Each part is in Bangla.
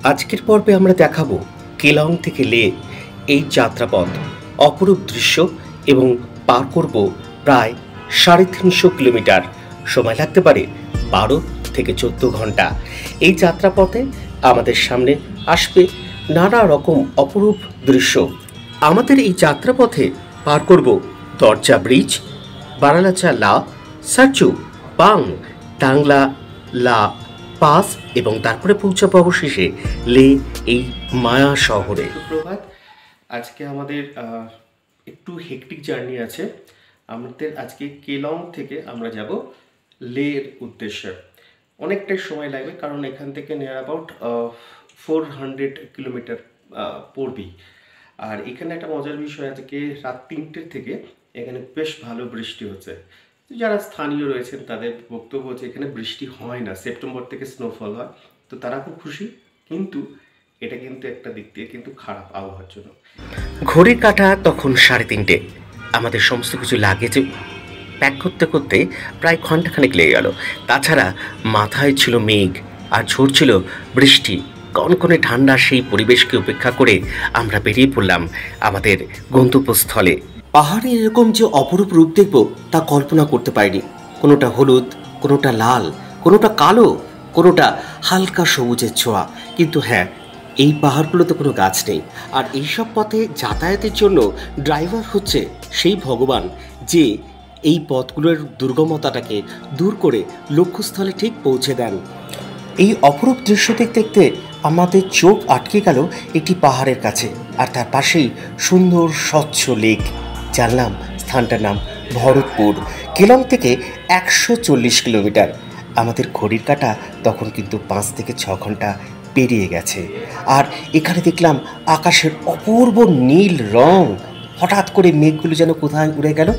আজকের পর্বে আমরা দেখাবো কেলং থেকে লে এই যাত্রাপথ, অপরূপ দৃশ্য এবং পার করব প্রায় 350 কিলোমিটার। সময় লাগতে পারে 12 থেকে 14 ঘন্টা। এই যাত্রাপথে আমাদের সামনে আসবে নানা রকম অপরূপ দৃশ্য। আমাদের এই যাত্রাপথে পার করব দরজা ব্রিজ, বারালাচা লা, সাচু, বাং, টাংলা লা পাস এবং তারপরে পৌঁছাবো অবশেষে লে এই মায়া শহরে। সুপ্রভাত। আজকে আমাদের একটু হেকটিক জার্নি আছে। আমাদের আজকে কেলং থেকে আমরা যাব লের উদ্দেশ্যে। অনেকটাই সময় লাগবে, কারণ এখান থেকে নিয়ার অ্যাবাউট 400 কিলোমিটার পড়বেই। আর এখানে একটা মজার বিষয় আছে কি, রাত 3টে থেকে এখানে বেশ ভালো বৃষ্টি হচ্ছে। যারা স্থানীয় রয়েছেন তাদের বক্তব্য হচ্ছে এখানে বৃষ্টি হয় না, সেপ্টেম্বর থেকে স্নোফল হয়, তো তারা খুব খুশি। কিন্তু এটা কিন্তু একটা দিক দিয়ে কিন্তু খারাপ আবহাওয়ার জন্য। ঘড়ির কাঁটা তখন 3:30। আমাদের সমস্ত কিছু লাগেজে প্যাক করতে করতে প্রায় ঘন্টাখানেক লেগে গেল। তাছাড়া মাথায় ছিল মেঘ আর ঝরছিল বৃষ্টি। কনকনে ঠান্ডা সেই পরিবেশকে উপেক্ষা করে আমরা বেরিয়ে পড়লাম আমাদের গন্তব্যস্থলে। পাহাড়ে এরকম যে অপরূপ রূপ দেখব তা কল্পনা করতে পারিনি। কোনোটা হলুদ, কোনোটা লাল, কোনোটা কালো, কোনোটা হালকা সবুজের ছোঁয়া। কিন্তু হ্যাঁ, এই পাহাড়গুলোতে কোনো গাছ নেই। আর এইসব পথে যাতায়াতের জন্য ড্রাইভার হচ্ছে সেই ভগবান, যে এই পথগুলোর দুর্গমতাটাকে দূর করে লক্ষ্যস্থলে ঠিক পৌঁছে দেন। এই অপরূপ দৃশ্য দেখতে দেখতে আমাদের চোখ আটকে গেল একটি পাহাড়ের কাছে, আর তার পাশেই সুন্দর স্বচ্ছ লেক। জানলাম স্থানটার নাম ভরতপুর। কেলং থেকে 140 কিলোমিটার। আমাদের ঘড়ির কাঁটা তখন কিন্তু 5 থেকে 6 ঘন্টা পেরিয়ে গেছে। আর এখানে দেখলাম আকাশের অপূর্ব নীল রং। হঠাৎ করে মেঘগুলো যেন কোথায় উড়ে গেল।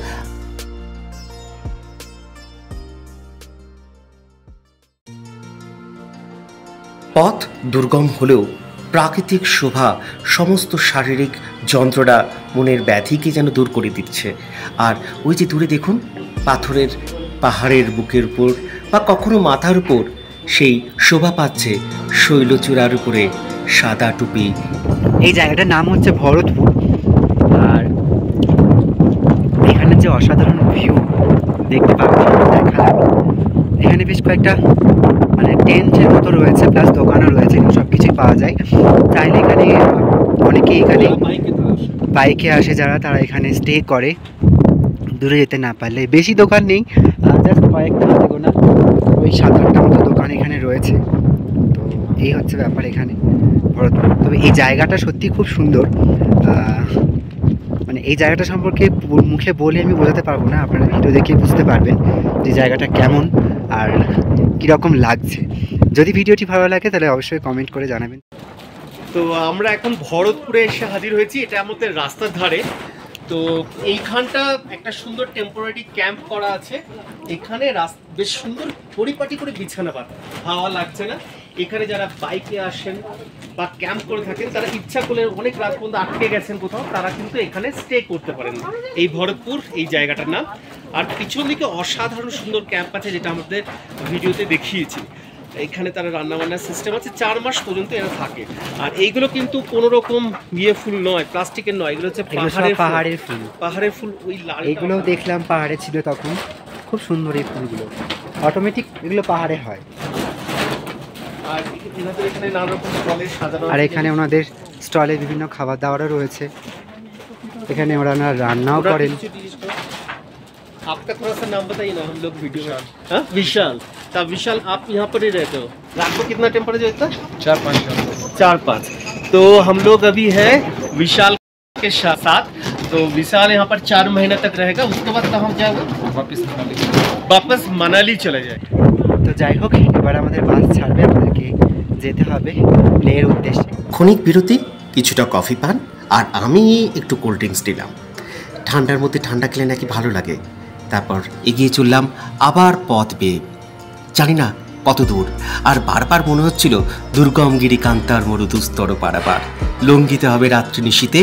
পথ দুর্গম হলেও প্রাকৃতিক শোভা সমস্ত শারীরিক যন্ত্রণা, মনের ব্যাধিকে যেন দূর করে দিচ্ছে। আর ওই যে দূরে দেখুন, পাথরের পাহাড়ের বুকের উপর বা কখনো মাথার উপর সেই শোভা পাচ্ছে শৈলচূড়ার উপরে সাদা টুপি। এই জায়গাটার নাম হচ্ছে ভরতপুর। আর এখানে যে অসাধারণ ভিউ দেখতে পাচ্ছি, দেখালাম। এখানে বেশ কয়েকটা টেন্টের মতো রয়েছে, প্লাস দোকানও রয়েছে, সব কিছুই পাওয়া যায়। চাইলে এখানে অনেকে এখানে বাইকে আসে, যারা তারা এখানে স্টে করে, দূরে যেতে না পারলে। বেশি দোকান নেই, জাস্ট কয়েকটা গোনা ওই 7-8টা মতো দোকান এখানে রয়েছে। তো এই হচ্ছে ব্যাপার এখানে ভরতপুর। তবে এই জায়গাটা সত্যি খুব সুন্দর। এই জায়গাটা সম্পর্কে মুখে বলে আমি বোঝাতে পারবো না, আপনারা ভিডিও দেখে বুঝতে পারবেন যে জায়গাটা কেমন আর কীরকম লাগছে। যদি ভিডিওটি ভালো লাগে তাহলে অবশ্যই কমেন্ট করে জানাবেন। তো আমরা এখন ভরতপুরে এসে হাজির হয়েছি। এটা আমাদের রাস্তার ধারে। তো এইখানটা একটা সুন্দর টেম্পোরারি ক্যাম্প করা আছে। এখানে বেশ সুন্দর পরিপাটি করে বিছানা পাতা, হাওয়া লাগছে না। এখানে যারা বাইকে আসেন বা ক্যাম্প করে থাকেন, তারা ইচ্ছা করলে অনেক রাত পর্যন্ত আটকে গেছেন কোথাও, তারা কিন্তু এখানে স্টে করতে পারেন। এই ভরতপুর এই জায়গাটার নাম। আর পিছন দিকে অসাধারণ সুন্দর ক্যাম্প আছে, যেটা আমাদের ভিডিওতে দেখিয়েছি। এখানে তারা রান্নাবান্নার সিস্টেম আছে, 4 মাস পর্যন্ত এরা থাকে। আর এইগুলো কিন্তু কোনো রকম ফুল নয়, প্লাস্টিকের নয়, এগুলো হচ্ছে পাহাড়ের ফুল। ওই লাল এগুলো দেখলাম পাহাড়ে ছিল তখন, খুব সুন্দর এই ফুলগুলো, অটোমেটিক এগুলো পাহাড়ে হয়। আর এখানে ওনাদের স্টলে বিভিন্ন খাবার দাবারও রয়েছে। এখানে ওরা রান্নাও করেন। आपका थोड़ा सा नाम बताइए ना, हम लोग वीडियो में। हाँ, विशाल। तब विशाल आप यहाँ पर ही रहते हो? रात को कितना टेम्परेचर होता है? 4-5। तो हम लोग अभी है विशाल के साथ। तो विशाल यहाँ पर 4 महीने तक रहेगा। उसके बाद कहाँ जाएगा? वापस मनाली चले जाए। তো যাই হোক, এবার আমাদের বাস ছাড়বে, আমাদেরকে যেতে হবে লের উদ্দেশ্যে। ক্ষণিক বিরতি, কিছুটা কফি পান, আর আমি একটু কোল্ড ড্রিঙ্কস নিলাম। ঠান্ডার মধ্যে ঠান্ডা খেলে নাকি ভালো লাগে। তারপর এগিয়ে চললাম আবার পথ বেয়ে। জানি না কত দূর, আর বারবার মনে হচ্ছিল দুর্গম গিরিকান্তার মরুদুস্তর পারাপার। লঙ্ঘিতে হবে রাত্রি নিশীতে।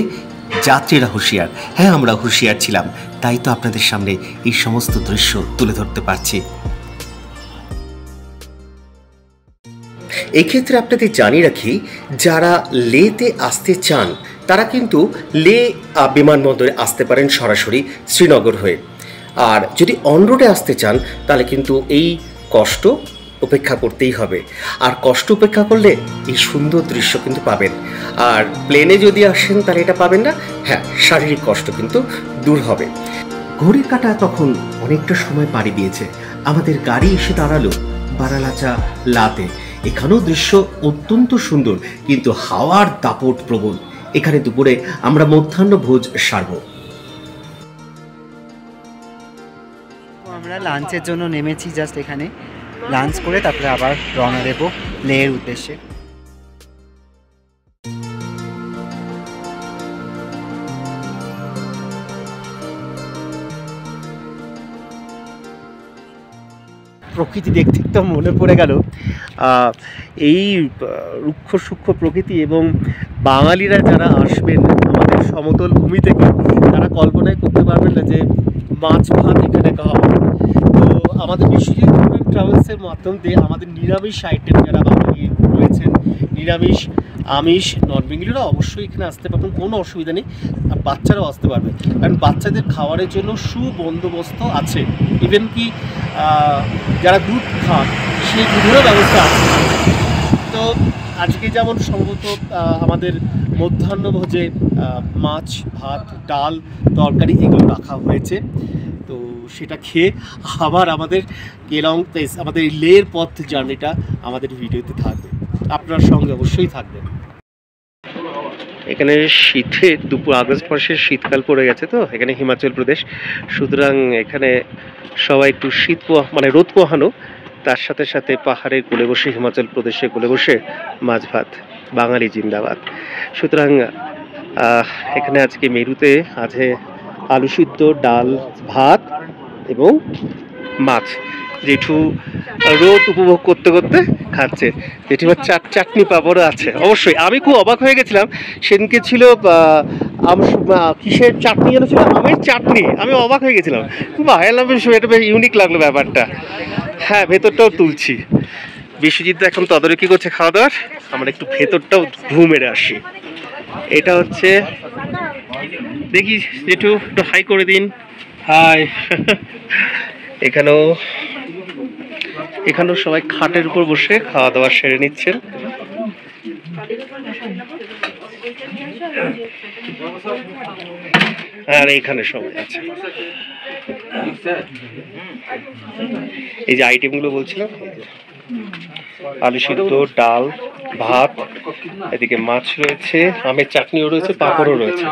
যাত্রীরা হুঁশিয়ার। হ্যাঁ, আমরা হুঁশিয়ার ছিলাম, তাই তো আপনাদের সামনে এই সমস্ত দৃশ্য তুলে ধরতে পারছি। এক্ষেত্রে আপনাদের জানিয়ে রাখি, যারা লেতে আসতে চান তারা কিন্তু লে বিমানবন্দরে আসতে পারেন সরাসরি শ্রীনগর হয়ে। আর যদি অন রোডে আসতে চান তাহলে কিন্তু এই কষ্ট উপেক্ষা করতেই হবে। আর কষ্ট উপেক্ষা করলে এই সুন্দর দৃশ্য কিন্তু পাবেন। আর প্লেনে যদি আসেন তাহলে এটা পাবেন না। হ্যাঁ, শারীরিক কষ্ট কিন্তু দূর হবে। ঘড়ির কাঁটা তখন অনেকটা সময় পাড়ি দিয়েছে। আমাদের গাড়ি এসে দাঁড়ালো বারালাচা লাতে। এখানেও দৃশ্য অত্যন্ত সুন্দর, কিন্তু হাওয়ার দাপট প্রবল। এখানে দুপুরে আমরা মধ্যাহ্ন ভোজ সারব। আমরা লাঞ্চের জন্য নেমেছি, জাস্ট এখানে লাঞ্চ করে তারপরে আবার রওনা দেব লেহের উদ্দেশ্যে। প্রকৃতি দেখতে তো মনে পড়ে গেল এই রুক্ষ সূক্ষ্ম প্রকৃতি, এবং বাঙালিরা যারা আসবেন আমাদের সমতল ভূমি থেকে তারা কল্পনাই করতে পারবেন না যে মাছ ভাত এখানে খাওয়া। তো আমাদের বিশ্বজিৎ ট্রাভেলসের মাধ্যম দিয়ে আমাদের নিরামিষ আইটেম যারা বাঙালি রয়েছেন, নিরামিষ আমিষ নন বেঙ্গলিরা অবশ্যই এখানে আসতে পারবেন, কোনো অসুবিধা নেই। আর বাচ্চারাও আসতে পারবে, কারণ বাচ্চাদের খাবারের জন্য সুবন্দোবস্ত আছে। ইভেন কি যারা দুধ খান সেই দুধেরও ব্যবস্থা আছে। তো আজকে যেমন সম্ভবত আমাদের মধ্যাহ্নভোজে মাছ ভাত ডাল তরকারি এগুলো রাখা হয়েছে। তো সেটা খেয়ে আবার আমাদের কেলং আমাদের লের পথ জার্নিটা আমাদের ভিডিওতে থাকবে, আপনার সঙ্গে অবশ্যই থাকবে। এখানে শীতের দুপুর, আগস্ট মাসের শীতকাল পড়ে গেছে, তো এখানে হিমাচল প্রদেশ, সুতরাং এখানে সবাই একটু শীত মানে রোদ পোহানো, তার সাথে সাথে পাহাড়ের কোলে বসে, হিমাচল প্রদেশে কোলে বসে মাছ ভাত, বাঙালি জিন্দাবাদ। সুতরাং এখানে আজকে মেরুতে আছে আলু সিদ্ধ, ডাল, ভাত এবং মাছ। জেঠু রোদ উপভোগ করতে করতে খাচ্ছে। জেঠিমার চাটনি পাঁপড়ও আছে। অবশ্যই আমি খুব অবাক হয়ে গেছিলাম, সেদিনকে ছিল কিসের চাটনি যেন ছিল, আমের চাটনি। আমি অবাক হয়ে গেছিলাম, এটা বেশ ইউনিক লাগলো ব্যাপারটা। হ্যাঁ, ভেতরটাও তুলছি। বিশ্বজিৎ এখন তদারকি করছে খাওয়া দাওয়ার, আমরা একটু ভেতরটাও ঘু মেরে আসি। এটা হচ্ছে, দেখি জেঠু একটু হাই করে দিন। হাই। এখানেও সবাই খাটের উপর বসে খাওয়া দাওয়া সেরে নিচ্ছেন। আর এখানে সবাই আছে। এই যে আইটেমগুলো বলছিলাম, আলু সিদ্ধ, ডাল, ভাত, এদিকে মাছ রয়েছে, আমের চাটনিও রয়েছে, পাঁপড়ও রয়েছে।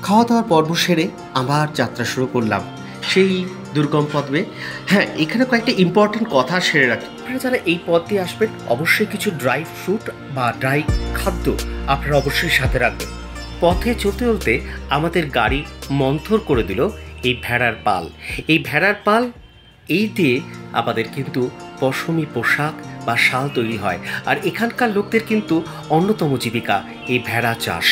খাওয়া দাওয়ার পর্ব সেরে আবার যাত্রা শুরু করলাম সেই দুর্গম পথে। হ্যাঁ, এখানে কয়েকটা ইম্পর্টেন্ট কথা সেরে রাখি। আপনারা যারা এই পথ দিয়ে আসবেন অবশ্যই কিছু ড্রাই ফ্রুট বা ড্রাই খাদ্য আপনারা অবশ্যই সাথে রাখবেন। পথে চলতে চলতে আমাদের গাড়ি মন্থর করে দিল এই ভেড়ার পাল। এই ভেড়ার পাল এই দিয়ে আমাদের কিন্তু পশমি পোশাক বা শাল তৈরি হয়। আর এখানকার লোকদের কিন্তু অন্যতম জীবিকা এই ভেড়া চাষ।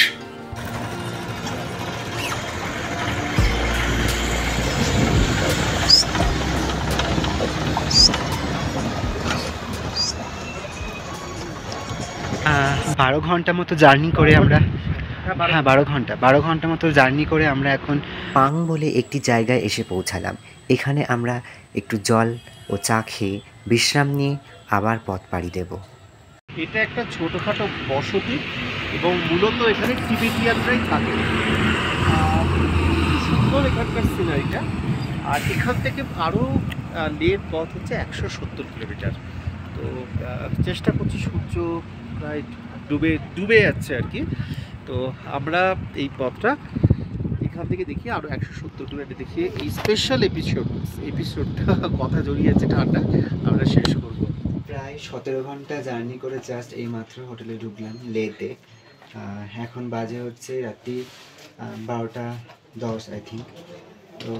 বারো ঘন্টা মতো জার্নি করে আমরা, হ্যাঁ 12 ঘন্টা মতো জার্নি করে আমরা এখন পাং বলে একটি জায়গায় এসে পৌঁছালাম। এখানে আমরা একটু জল ও চা খেয়ে বিশ্রাম নিয়ে আবার পথ পাড়ি দেব। এটা একটা ছোটোখাটো বসতি এবং মূলত এখানে টিবেটিয়ানরাই থাকে। সুন্দর এখানকার সিনারিটা। আর এখান থেকে আরও লের পথ হচ্ছে 170 কিলোমিটার। তো চেষ্টা করছি, সূর্য প্রায় ডুবে যাচ্ছে আর কি। তো আমরা এই পথটা এখান থেকে দেখি আরও 170 কিলোমিটার দেখিয়ে এই স্পেশাল এপিসোডটা কথা জড়িয়েছে ঠান্ডা আমরা শেষ করব। প্রায় 17 ঘন্টা জার্নি করে জাস্ট এই মাত্র হোটেলে ঢুকলাম লেতে। এখন বাজে হচ্ছে রাত্রি 12:10 আই থিঙ্ক। তো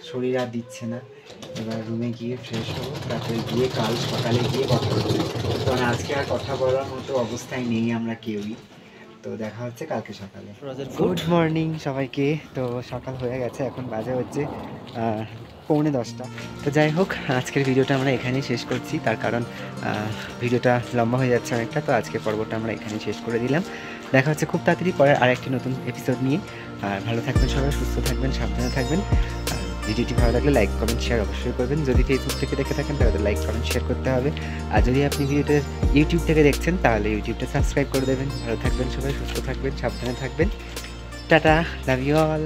শরীর আর দিচ্ছে না, এবার রুমে গিয়ে ফ্রেশ হবো, তারপরে গিয়ে কাল সকালে গিয়ে কথা বলবো, কারণ আজকে আর কথা বলার মতো অবস্থায় নেই আমরা কেউই। তো দেখা হচ্ছে কালকে সকালে। গুড মর্নিং সবাইকে। তো সকাল হয়ে গেছে, এখন বাজে হচ্ছে 9:45। তো যাই হোক, আজকের ভিডিওটা আমরা এখানেই শেষ করছি, তার কারণ ভিডিওটা লম্বা হয়ে যাচ্ছে অনেকটা। তো আজকের পর্বটা আমরা এখানেই শেষ করে দিলাম। দেখা হচ্ছে খুব তাড়াতাড়ি পরে আরেকটি নতুন এপিসোড নিয়ে। আর ভালো থাকবেন সবাই, সুস্থ থাকবেন, সাবধানে থাকবেন। আর ভিডিওটি ভালো লাগলে লাইক কমেন্ট শেয়ার অবশ্যই করবেন। যদি ফেসবুক থেকে দেখে থাকেন তাহলে লাইক কমেন্ট শেয়ার করতে হবে। আর যদি আপনি ভিডিওটা ইউটিউব থেকে দেখছেন তাহলে ইউটিউবটা সাবস্ক্রাইব করে দেবেন। ভালো থাকবেন সবাই, সুস্থ থাকবেন, সাবধানে থাকবেন। Tata, love you all.